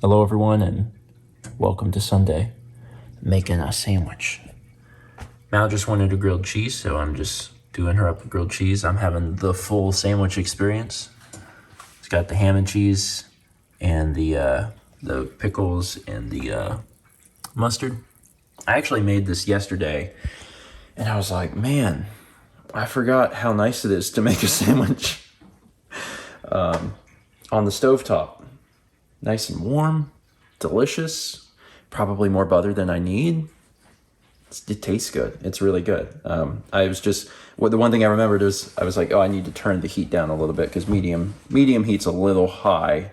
Hello, everyone, and welcome to Sunday. Making a sandwich. Mal just wanted a grilled cheese, so I'm just doing her up a grilled cheese. I'm having the full sandwich experience. It's got the ham and cheese and the pickles and the mustard. I actually made this yesterday, and I was like, man, I forgot how nice it is to make a sandwich on the stovetop. Nice and warm, delicious, probably more butter than I need. It tastes good. It's really good. The one thing I remembered is I was like, oh, I need to turn the heat down a little bit because medium heat's a little high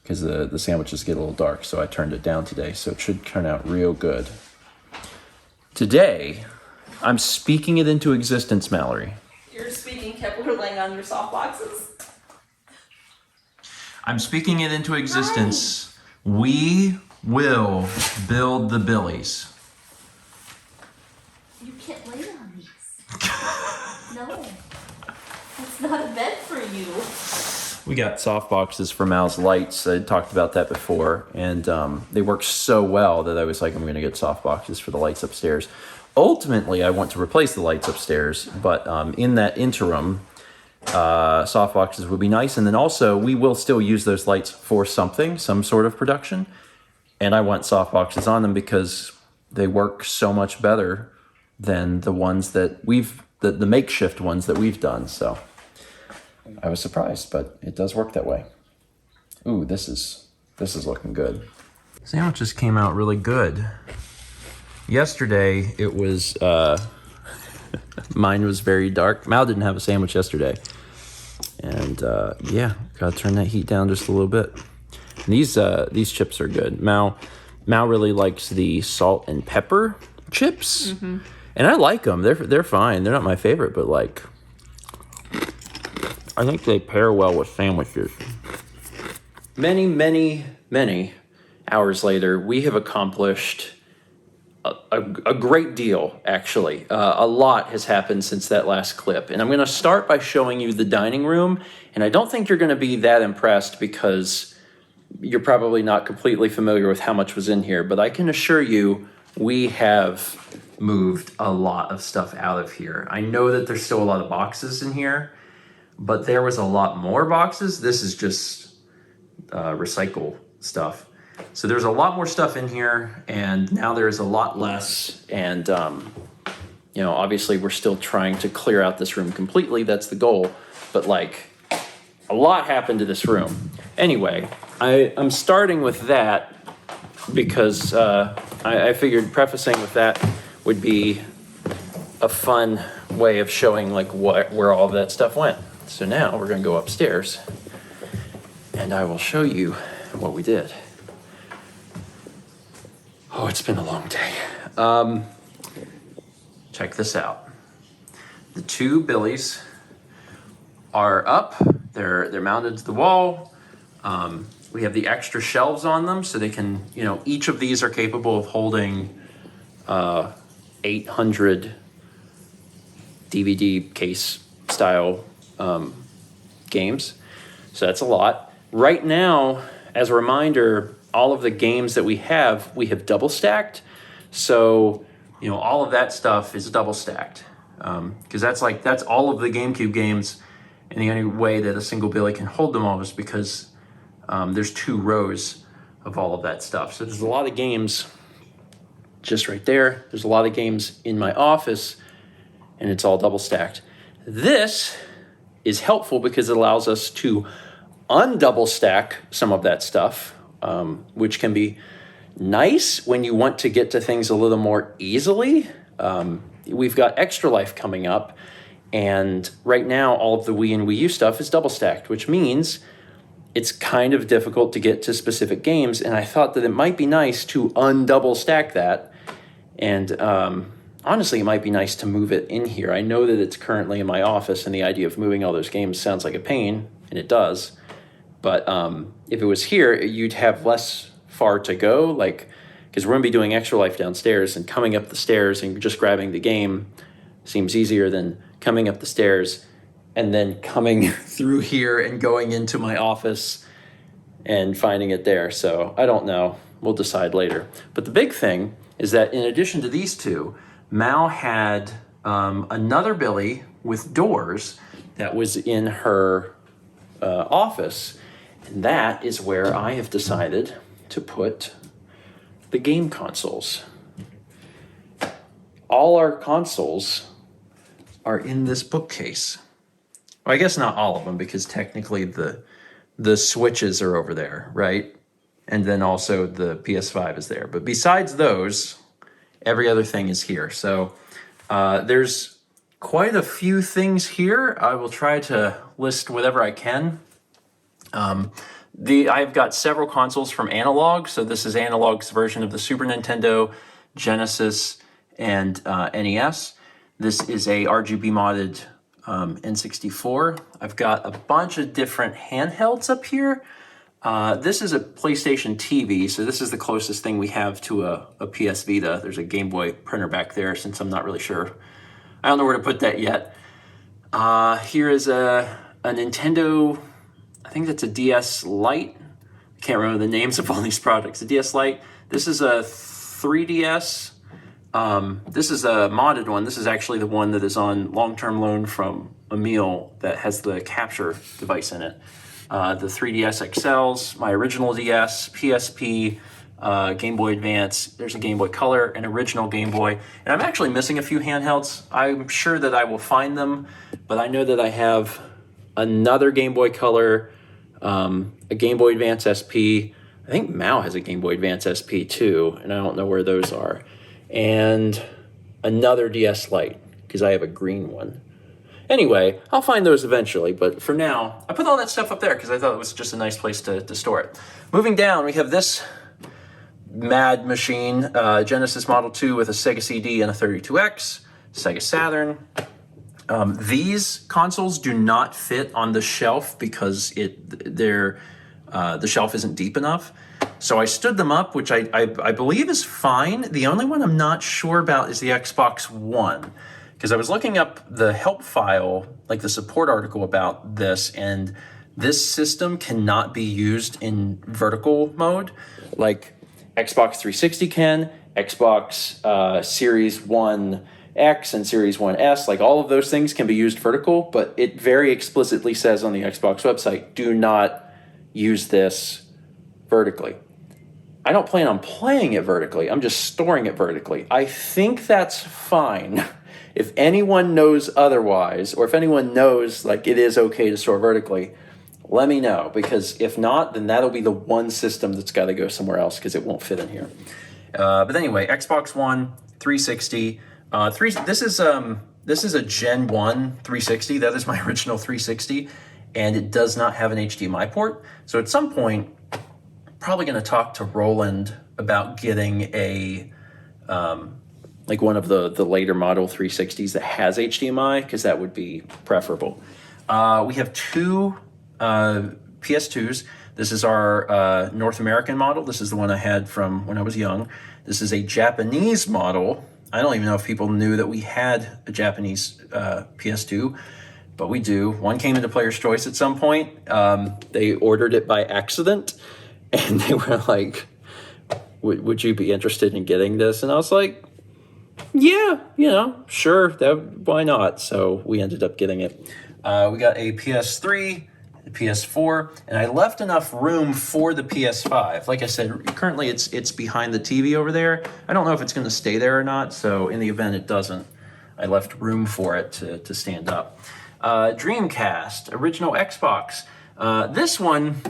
because the sandwiches get a little dark. So I turned it down today. So it should turn out real good. Today, I'm speaking it into existence, Mallory. You're speaking Kepler laying on your soft boxes? I'm speaking it into existence. Hi. We will build the Billies. You can't lay on these. No. It's not a bed for you. We got soft boxes for Mal's lights. I talked about that before. And they work so well that I was like, I'm going to get soft boxes for the lights upstairs. Ultimately, I want to replace the lights upstairs. But in that interim, soft boxes would be nice. And then also, we will still use those lights for some sort of production. And I want soft boxes on them because they work so much better than the ones that the makeshift ones that we've done. So I was surprised, but it does work that way. Ooh, this is looking good. Sandwiches came out really good. Yesterday, it was, mine was very dark. Mal didn't have a sandwich yesterday. And gotta turn that heat down just a little bit. And these chips are good. Mal really likes the salt and pepper chips. Mm-hmm. And I like them. They're fine. They're not my favorite, but like, I think they pair well with sandwiches. Many, many, many hours later, we have accomplished a great deal, actually. A lot has happened since that last clip. And I'm going to start by showing you the dining room. And I don't think you're going to be that impressed because you're probably not completely familiar with how much was in here. But I can assure you, we have moved a lot of stuff out of here. I know that there's still a lot of boxes in here, but there was a lot more boxes. This is just recycle stuff. So there's a lot more stuff in here, and now there's a lot less. And, obviously we're still trying to clear out this room completely. That's the goal. But like, a lot happened to this room. Anyway, I'm starting with that because I figured prefacing with that would be a fun way of showing like where all of that stuff went. So now we're going to go upstairs, and I will show you what we did. Oh, it's been a long day. Check this out. The two Billies are up. They're mounted to the wall. We have the extra shelves on them, so they can, each of these are capable of holding 800 DVD case style games. So that's a lot. Right now, as a reminder, all of the games that we have double stacked. So, all of that stuff is double stacked. Because that's all of the GameCube games, and the only way that a single Billy can hold them all is because there's two rows of all of that stuff. So there's a lot of games just right there. There's a lot of games in my office, and it's all double stacked. This is helpful because it allows us to undouble stack some of that stuff, which can be nice when you want to get to things a little more easily. We've got Extra Life coming up, and right now all of the Wii and Wii U stuff is double stacked, which means it's kind of difficult to get to specific games, and I thought that it might be nice to undouble stack that. And honestly, it might be nice to move it in here. I know that it's currently in my office, and the idea of moving all those games sounds like a pain, and it does. But if it was here, you'd have less far to go, because we're going to be doing Extra Life downstairs, and coming up the stairs and just grabbing the game seems easier than coming up the stairs and then coming through here and going into my office and finding it there. So I don't know. We'll decide later. But the big thing is that in addition to these two, Mal had another Billy with doors that was in her office. And that is where I have decided to put the game consoles. All our consoles are in this bookcase. Well, I guess not all of them, because technically the Switches are over there, right? And then also the PS5 is there. But besides those, every other thing is here. So there's quite a few things here. I will try to list whatever I can. I've got several consoles from Analog. So this is Analog's version of the Super Nintendo, Genesis, and NES. This is a RGB modded N64. I've got a bunch of different handhelds up here. This is a PlayStation TV, so this is the closest thing we have to a PS Vita. There's a Game Boy printer back there, since I'm not really sure. I don't know where to put that yet. Here is a Nintendo, I think that's a DS Lite. I can't remember the names of all these products. A DS Lite. This is a 3DS. This is a modded one. This is actually the one that is on long-term loan from Emil that has the capture device in it. The 3DS XLs, my original DS, PSP, Game Boy Advance, there's a Game Boy Color, an original Game Boy. And I'm actually missing a few handhelds. I'm sure that I will find them, but I know that I have another Game Boy Color, a Game Boy Advance SP. I think Mao has a Game Boy Advance SP too, and I don't know where those are. And another DS Lite, because I have a green one. Anyway, I'll find those eventually, but for now, I put all that stuff up there because I thought it was just a nice place to store it. Moving down, we have this mad machine, Genesis Model 2 with a Sega CD and a 32X, Sega Saturn. These consoles do not fit on the shelf because the shelf isn't deep enough. So I stood them up, which I believe is fine. The only one I'm not sure about is the Xbox One, because I was looking up the help file, like the support article about this, and this system cannot be used in vertical mode like Xbox 360 can, Xbox Series 1X and Series 1S, like all of those things can be used vertical, but it very explicitly says on the Xbox website, do not use this vertically. I don't plan on playing it vertically. I'm just storing it vertically. I think that's fine. If anyone knows otherwise, or if anyone knows like it is okay to store vertically, let me know, because if not, then that'll be the one system that's got to go somewhere else because it won't fit in here. But anyway, Xbox One, 360. This is a Gen 1 360. That is my original 360, and it does not have an HDMI port. So at some point, probably going to talk to Roland about getting a like one of the later model 360s that has HDMI, because that would be preferable. We have two PS2s. This is our North American model. This is the one I had from when I was young. This is a Japanese model. I don't even know if people knew that we had a Japanese PS2, but we do. One came into Player's Choice at some point. They ordered it by accident, and they were like, would you be interested in getting this? And I was like, yeah, sure, why not? So we ended up getting it. We got a PS3, a PS4, and I left enough room for the PS5. Like I said, currently it's behind the TV over there. I don't know if it's going to stay there or not, so in the event it doesn't, I left room for it to stand up. Dreamcast, original Xbox. This one,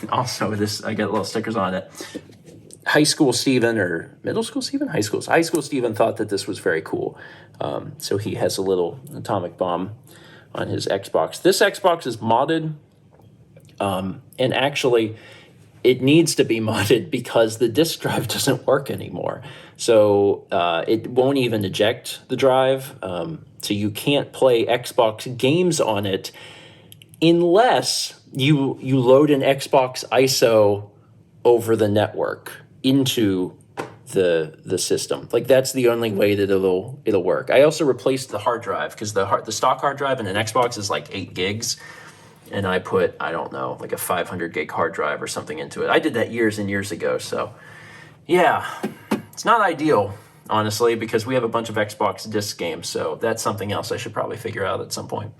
also I got little stickers on it. High school Steven, or middle school Steven? High school Steven thought that this was very cool. So he has a little atomic bomb on his Xbox. This Xbox is modded, and actually it needs to be modded because the disk drive doesn't work anymore. So it won't even eject the drive. So you can't play Xbox games on it unless you load an Xbox ISO over the network into the system. Like that's the only way that it'll work. I also replaced the hard drive because the stock hard drive in an Xbox is like 8 gigs. and I put, I don't know, like a 500 gig hard drive or something into it. I did that years and years ago, so yeah, it's not ideal, honestly, because we have a bunch of Xbox disc games, so that's something else I should probably figure out at some point.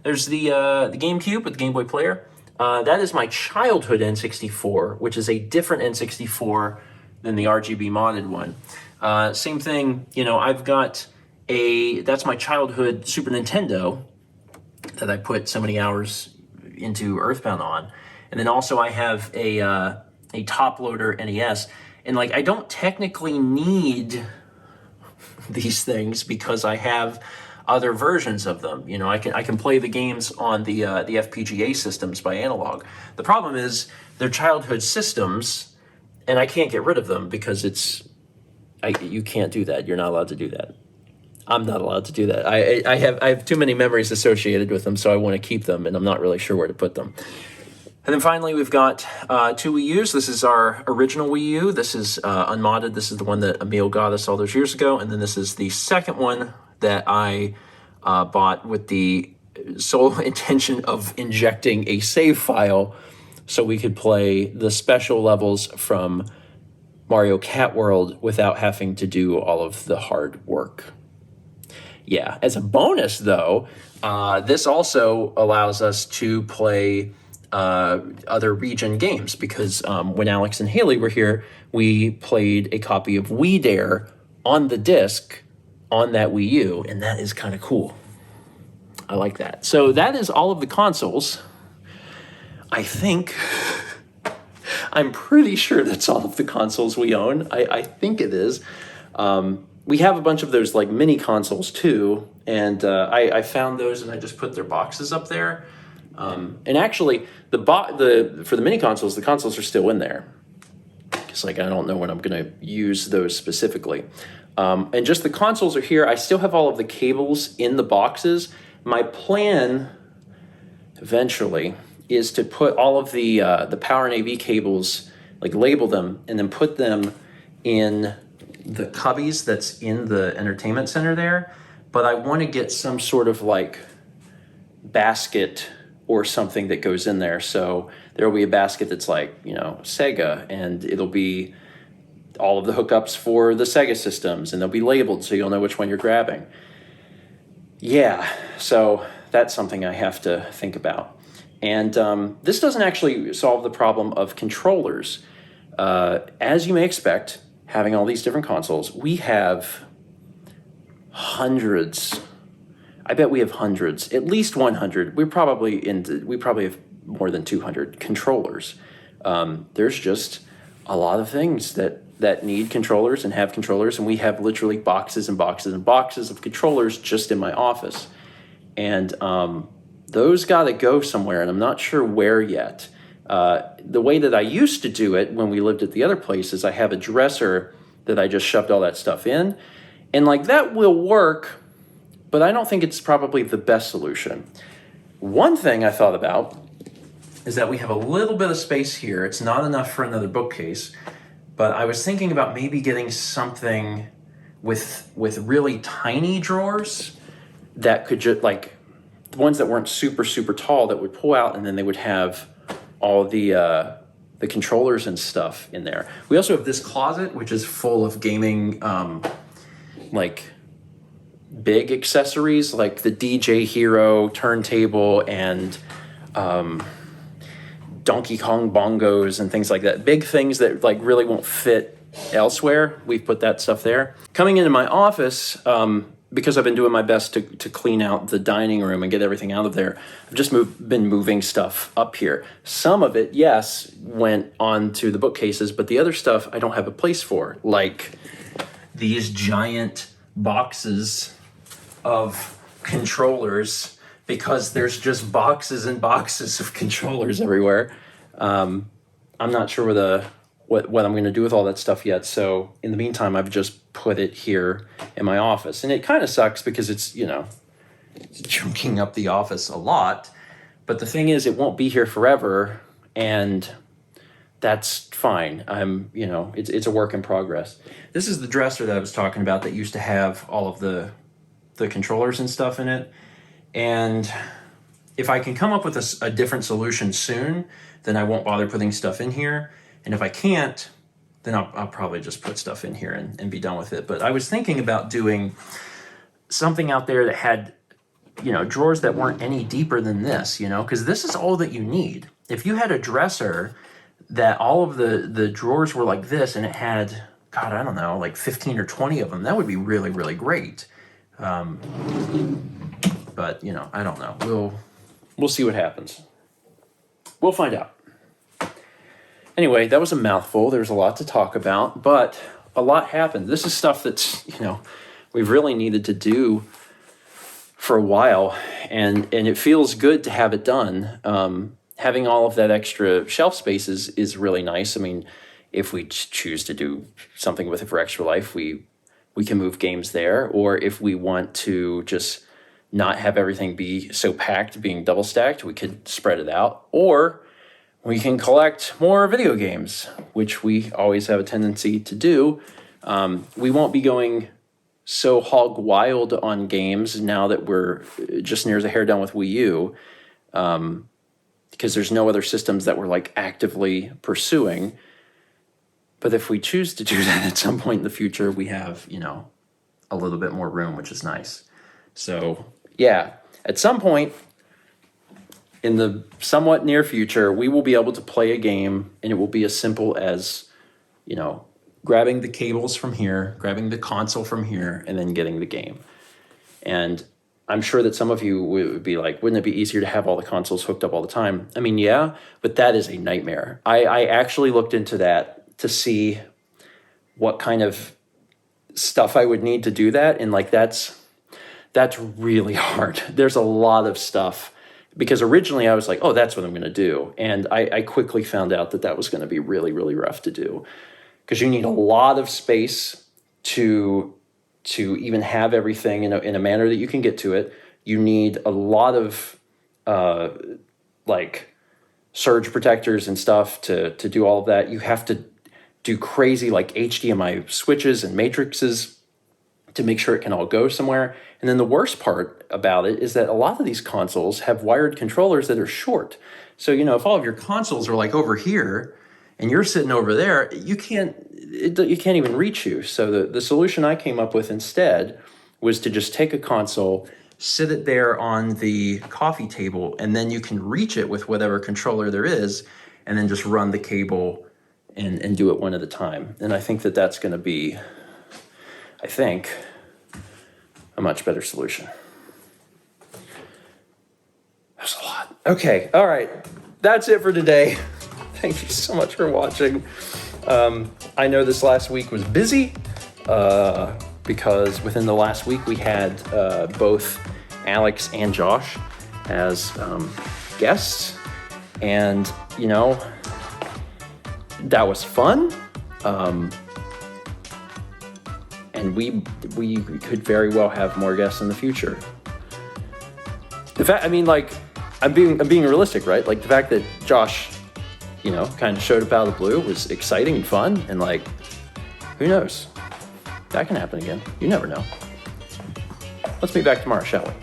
There's the GameCube with the Game Boy Player. That is my childhood N64, which is a different N64 than the RGB modded one. Same thing, you know, I've got that's my childhood Super Nintendo that I put so many hours into Earthbound on. And then also I have a top loader NES. And like, I don't technically need these things because I have other versions of them. You know, I can play the games on the FPGA systems by analog. The problem is they're childhood systems, and I can't get rid of them because you can't do that. You're not allowed to do that. I'm not allowed to do that. I have too many memories associated with them, so I want to keep them, and I'm not really sure where to put them. And then finally, we've got 2 Wii U's. This is our original Wii U. This is unmodded. This is the one that Emil got us all those years ago. And then this is the second one that I bought with the sole intention of injecting a save file so we could play the special levels from Mario Kart World without having to do all of the hard work. Yeah, as a bonus, though, this also allows us to play other region games because when Alex and Haley were here, we played a copy of We Dare on the disc on that Wii U, and that is kind of cool. I like that. So that is all of the consoles. I think, I'm pretty sure that's all of the consoles we own. I think it is. We have a bunch of those like mini consoles too, and I found those and I just put their boxes up there. And actually, for the mini consoles, the consoles are still in there. It's like I don't know when I'm going to use those specifically. And just the consoles are here. I still have all of the cables in the boxes. My plan eventually is to put all of the power and AV cables, like label them, and then put them in the cubbies that's in the entertainment center there. But I want to get some sort of like basket or something that goes in there. So there will be a basket that's like, you know, Sega, and it'll be all of the hookups for the Sega systems, and they'll be labeled so you'll know which one you're grabbing. Yeah, so that's something I have to think about. And this doesn't actually solve the problem of controllers. As you may expect, having all these different consoles, we have hundreds. I bet we have hundreds, at least 100. We probably have more than 200 controllers. There's just a lot of things that need controllers and have controllers, and we have literally boxes and boxes and boxes of controllers just in my office. And those got to go somewhere, and I'm not sure where yet. The way that I used to do it when we lived at the other place is I have a dresser that I just shoved all that stuff in, and like that will work, but I don't think it's probably the best solution. One thing I thought about is that we have a little bit of space here. It's not enough for another bookcase, but I was thinking about maybe getting something with really tiny drawers that could just like the ones that weren't super, super tall that would pull out, and then they would have all the controllers and stuff in there. We also have this closet, which is full of gaming, like big accessories, like the DJ Hero turntable and Donkey Kong bongos and things like that. Big things that like really won't fit elsewhere. We've put that stuff there. Coming into my office, because I've been doing my best to clean out the dining room and get everything out of there, I've just been moving stuff up here. Some of it, yes, went onto the bookcases, but the other stuff I don't have a place for, like these giant boxes of controllers, because there's just boxes and boxes of controllers everywhere. I'm not sure what I'm going to do with all that stuff yet. So in the meantime, I've just put it here in my office, and it kind of sucks because it's chunking up the office a lot. But the thing is, it won't be here forever, and that's fine. It's a work in progress. This is the dresser that I was talking about that used to have all of the controllers and stuff in it, and if I can come up with a different solution soon, then I won't bother putting stuff in here. And if I can't, then I'll probably just put stuff in here and be done with it. But I was thinking about doing something out there that had, drawers that weren't any deeper than this, because this is all that you need. If you had a dresser that all of the drawers were like this and it had, God, I don't know, like 15 or 20 of them, that would be really, really great. But, I don't know. We'll see what happens. We'll find out. Anyway, that was a mouthful. There's a lot to talk about, but a lot happened. This is stuff that's, we've really needed to do for a while, and it feels good to have it done. Having all of that extra shelf space is really nice. I mean, if we choose to do something with it for Extra Life, we can move games there, or if we want to just not have everything be so packed, being double stacked, we could spread it out, or we can collect more video games, which we always have a tendency to do. We won't be going so hog wild on games now that we're just near as a hair done with Wii U, because there's no other systems that we're like actively pursuing. But if we choose to do that at some point in the future, we have, a little bit more room, which is nice. So yeah, at some point in the somewhat near future, we will be able to play a game, and it will be as simple as, grabbing the cables from here, grabbing the console from here, and then getting the game. And I'm sure that some of you would be like, wouldn't it be easier to have all the consoles hooked up all the time? I mean, yeah, but that is a nightmare. I actually looked into that to see what kind of stuff I would need to do that. And like, that's really hard. There's a lot of stuff, because originally I was like, oh, that's what I'm going to do. And I quickly found out that was going to be really, really rough to do, because you need a lot of space to even have everything in a manner that you can get to it. You need a lot of like surge protectors and stuff to do all of that. You have to do crazy like HDMI switches and matrices to make sure it can all go somewhere. And then the worst part about it is that a lot of these consoles have wired controllers that are short. So, if all of your consoles are like over here and you're sitting over there, you can't even reach you. So the solution I came up with instead was to just take a console, sit it there on the coffee table, and then you can reach it with whatever controller there is, and then just run the cable and do it one at a time. And I think that's going to be, a much better solution. That's a lot. Okay, all right. That's it for today. Thank you so much for watching. I know this last week was busy because within the last week we had both Alex and Josh as guests, and that was fun. And we could very well have more guests in the future. The fact, I'm being realistic, right? Like the fact that Josh, kind of showed up out of the blue was exciting and fun, and who knows? That can happen again. You never know. Let's meet back tomorrow, shall we?